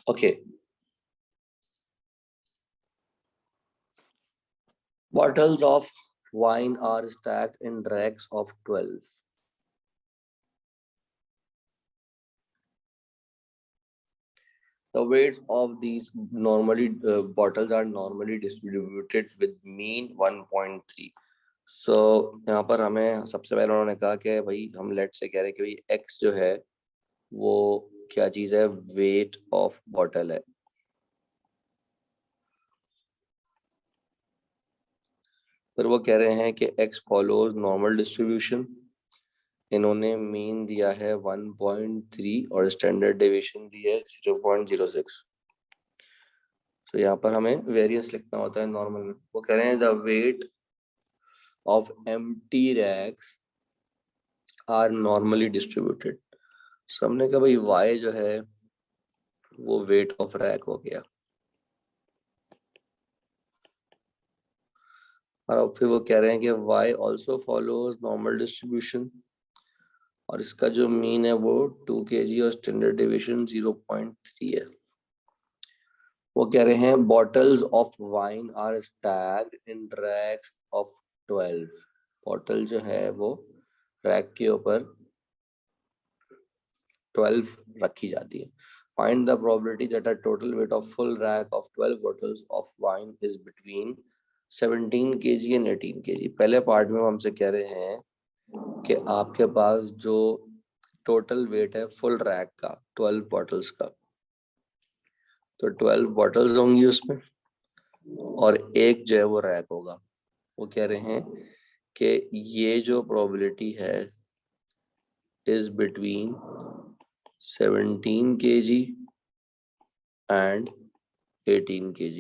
Okay. Bottles of wine are stacked in racks of 12. The weights of these bottles are normally distributed with mean 1.3. So यहाँ पर हमें सबसे पहले उन्होंने कहा कि भाई हम लेट से कह रहे हैं कि भाई x जो है वो क्या चीज़ है, वेट ऑफ बॉटल है। फिर वो कह रहे हैं कि x फॉलोज नॉर्मल डिस्ट्रीब्यूशन। इन्होंने मीन दिया है 1.3 और स्टैंडर्ड डेविएशन दी है 0.06। तो यहाँ पर हमें वेरियंस लिखना होता है नॉर्मल में। वो कह रहे हैं the weight of empty racks are normally distributed. So हमने कहा भाई y जो है वो वेट ऑफ रैक हो गया। और फिर वो कह रहे हैं कि y also follows normal distribution और इसका जो मीन है वो 2 kg और स्टैंडर्ड डेविएशन 0.3 है। वो कह रहे हैं bottles of wine are stacked in racks of 12। Bottle जो है वो रैक के ऊपर 12 रखी जाती है। Find the probability that a total weight of full rack of 12 bottles of wine is between 17 kg and 18 kg। पहले पार्ट में हमसे कह रहे हैं कि आपके पास जो टोटल वेट है फुल रैक का 12 बॉटल्स का, तो 12 बॉटल्स होंगी उसमें और एक जो है वो रैक होगा। वो कह रहे हैं कि ये जो प्रोबेबिलिटी है is between 17 kg and 18 kg।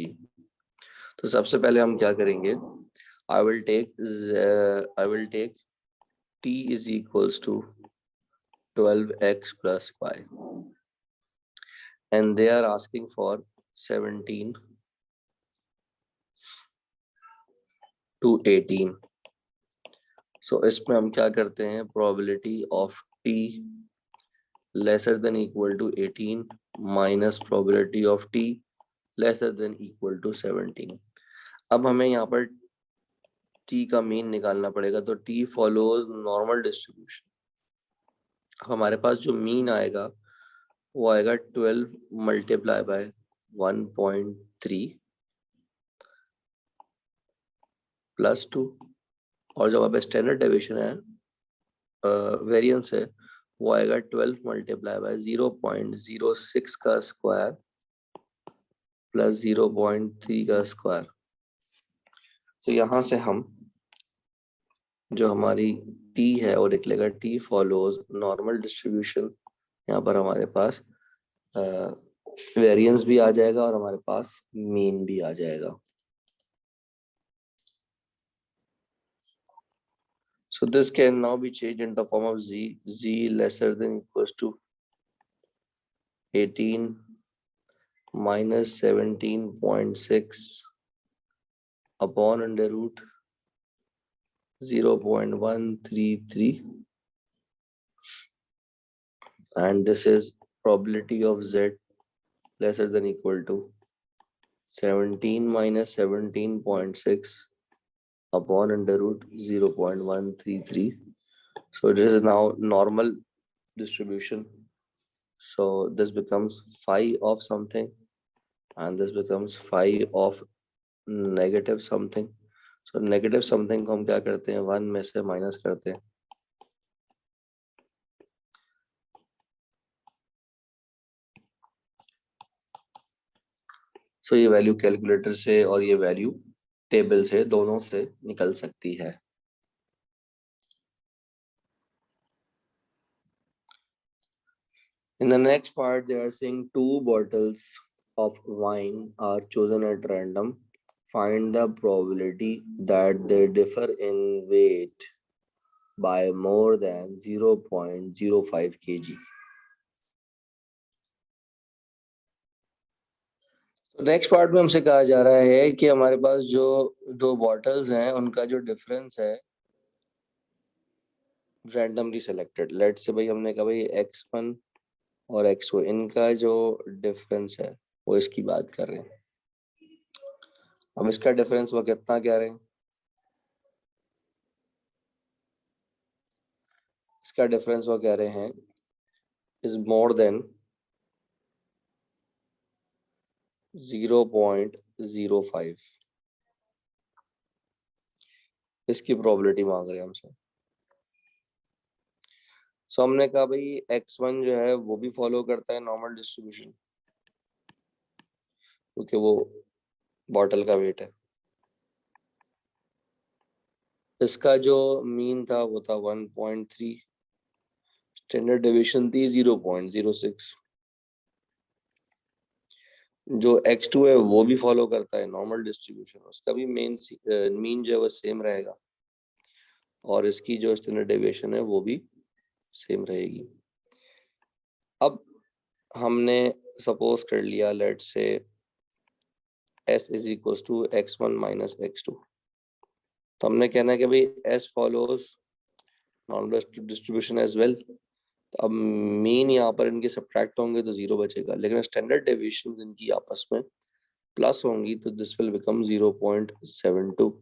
तो सबसे पहले हम क्या करेंगे, I will take t is equals to 12x plus y and they are asking for 17 to 18। so इसमें हम क्या करते हैं, probability of t lesser than equal to 18 minus probability of t lesser than equal to 17। अब हमें यहाँ पर t का मीन निकालना पड़ेगा, तो t follows normal distribution। हमारे पास जो मीन आएगा वो आएगा 12 मल्टीप्लाई बाय 1.3 प्लस 2 और जब आप स्टैंडर्ड डेविएशन है वेरिएंस है वो आएगा 12 मल्टीप्लाई बाय 0.06 का स्क्वायर प्लस 0.3 का स्क्वायर। तो यहाँ से हम जो हमारी t है वो लिख लेगा t फॉलोज नॉर्मल डिस्ट्रीब्यूशन। यहाँ पर हमारे पास वेरिएंस भी आ जाएगा और हमारे पास मीन भी आ जाएगा। So this can now be changed in the form of z lesser than equals to 18 minus 17.6 upon under root 0.133 and this is probability of z lesser than equal to 17 minus 17.6 upon under root 0.133. So this is now normal distribution. So this becomes phi of something and this becomes phi of negative something. So negative something को हम क्या करते हैं, 1 में से minus करते हैं। So ये वैल्यू कैलकुलेटर से और ये वैल्यू टेबल से दोनों से निकल सकती है। In the next part, they are saying 2 bottles of wine are chosen at random. Find the probability that they differ in weight by more than 0.05 kg. तो नेक्स्ट पार्ट में हमसे कहा जा रहा है कि हमारे पास जो 2 बॉटल्स हैं उनका जो डिफरेंस है रैंडमली सेलेक्टेड। लेट्स से भाई हमने कहा भाई x1 और एक्सओ, इनका जो डिफरेंस है वो इसकी बात कर रहे हैं। अब इसका डिफरेंस वो कितना कह रहे हैं, इसका डिफरेंस वो कह रहे हैं इज मोर देन 0.05। इसकी प्रोबेबिलिटी मांग रहे हैं हमसे। सो हमने कहा भाई x1 जो है वो भी फॉलो करता है नॉर्मल डिस्ट्रीब्यूशन, क्योंकि वो बॉटल का वेट है। इसका जो मीन था वो था 1.3, स्टैंडर्ड डेविएशन थी 0.06। जो x2 है वो भी फॉलो करता है नॉर्मल डिस्ट्रीब्यूशन, उसका भी मीन जो है वो सेम रहेगा, और इसकी जो स्टैंडर्ड डेविएशन है वो भी सेम रहेगी। अब हमने सपोज कर लिया लेट से s is equal to x1 minus x2, तो हमने कहना है कि भाई s follows normal distribution as well. तो अब मीन यहाँ पर इनके सब्ट्रैक्ट होंगे तो 0 बचेगा, लेकिन स्टैंडर्ड डेविएशन इनकी आपस में प्लस होंगी तो this will become 0.72।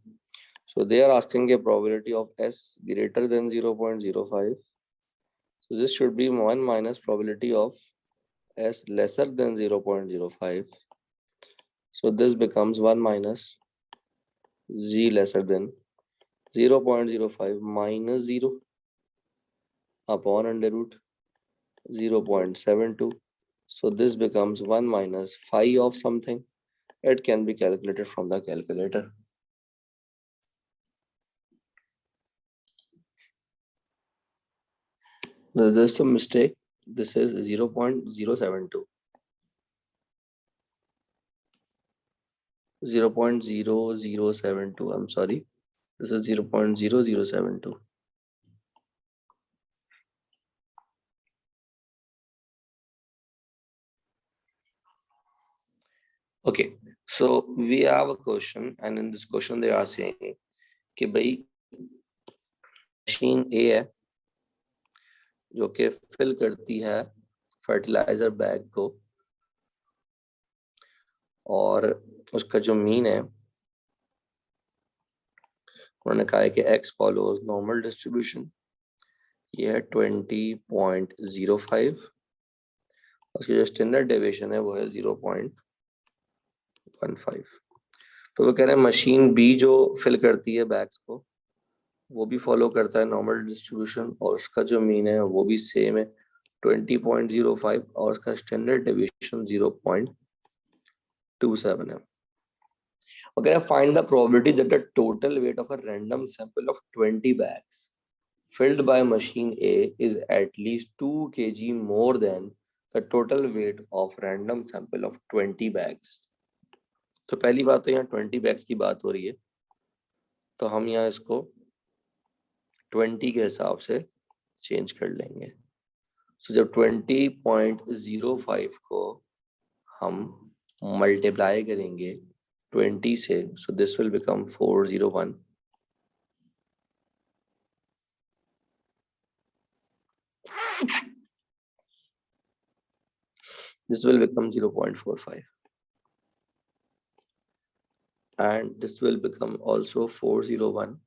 so they are asking a probability of s greater than 0.05, so this should be 1 minus probability of s lesser than 0.05, so this becomes 1 minus z lesser than 0.05 minus 0 upon under root 0.72, so this becomes 1 minus phi of something. It can be calculated from the calculator. There's some mistake. This is 0.072. 0.0072. I'm sorry. This is 0.0072. Okay. So we have a question, and in this question they are saying कि भाई machine A है जो कि fill करती है fertiliser bag को, और उसका जो मीन है उन्होंने कहा है कि x फॉलोज नॉर्मल डिस्ट्रीब्यूशन, ये है 20.05, उसकी जो स्टैंडर्ड डेविएशन है वो है 0.15। तो वो कह रहे हैं मशीन बी जो फिल करती है बैग्स को वो भी फॉलो करता है नॉर्मल डिस्ट्रीब्यूशन, और उसका जो मीन है वो भी सेम है 20.05, और उसका स्टैंडर्ड डेविएशन 0.27 है। अगर find the probability that the total weight of a random sample of 20 bags filled by machine A is at least 2 kg more than the total weight of random sample of 20 bags। तो पहली बात तो यहाँ 20 bags की बात हो रही है, तो हम यहाँ इसको 20 के हिसाब से चेंज कर लेंगे। सो जब 20.05 को हम मल्टीप्लाई करेंगे 20 से, so this will become 401। This will become 0.45, and this will become also 401,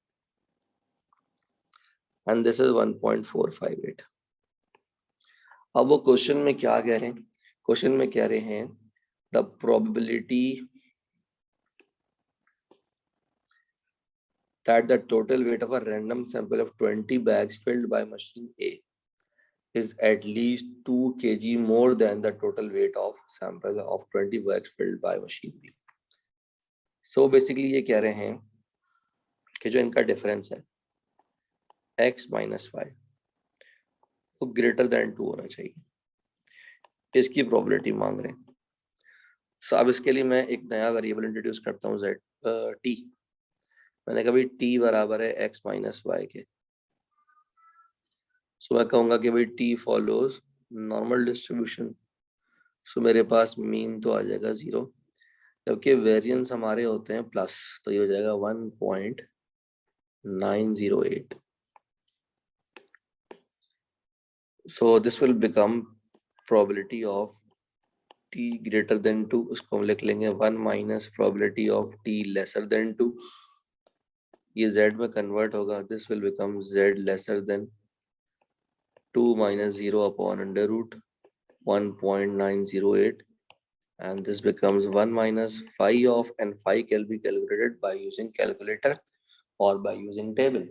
and this is 1.458। अब वो क्वेश्चन में क्या कह रहे हैं, क्वेश्चन में कह रहे हैं the probability that the total weight of a random sample of 20 bags filled by machine A is at least 2 kg more than the total weight of sample of 20 bags filled by machine B। So basically ये कह रहे हैं कि जो इनका difference है x minus Y वो greater than 2 होना चाहिए, इसकी प्रोबेबिलिटी मांग रहे हैं। सो अब इसके लिए मैं एक नया वेरिएबल इंट्रोड्यूस करता हूँ z t। मैंने कहा भाई t बराबर है x माइनस वाई के। सो मैं कहूँगा कि भाई t फॉलोज नॉर्मल डिस्ट्रीब्यूशन, सो मेरे पास मीन तो आ जाएगा 0, जबकि वेरिएंस हमारे होते हैं प्लस, तो ये हो जाएगा 1.908। So this will become probability of t greater than 2, उसको हम लिख लेंगे 1 minus probability of t lesser than 2. ये z में कन्वर्ट होगा, this will become z lesser than 2 minus 0 upon under root 1.908, and this becomes 1 minus phi of, and phi can be calculated by using calculator or by using table.